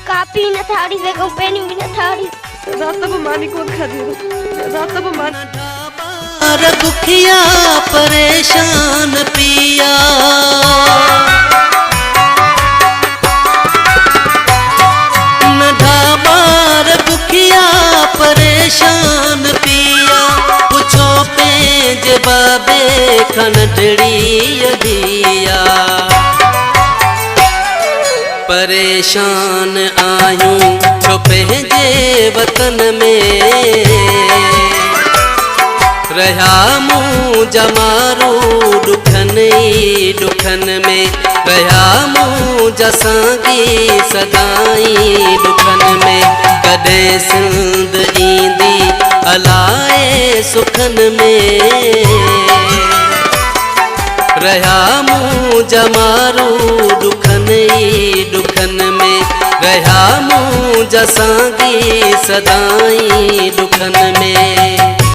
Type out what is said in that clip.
copy न थाड़ी से को पेनी भी न थाड़ी रात को मानी कौन खादी रात को मान दुखिया परेशान पिया न ढाबार दुखिया परेशान पिया पूछो पेज बाबे खनडड़ी दिया परेशान आयूं छुपे जे वतन में रहा मुँह जमारू दुखन में रहा मुँह जसागी सदाई दुखन में कदे सिंध ईंदी अलाए सुखन में रहा मुँह जमारू दुखन में रहा मुँह जसागी सदाई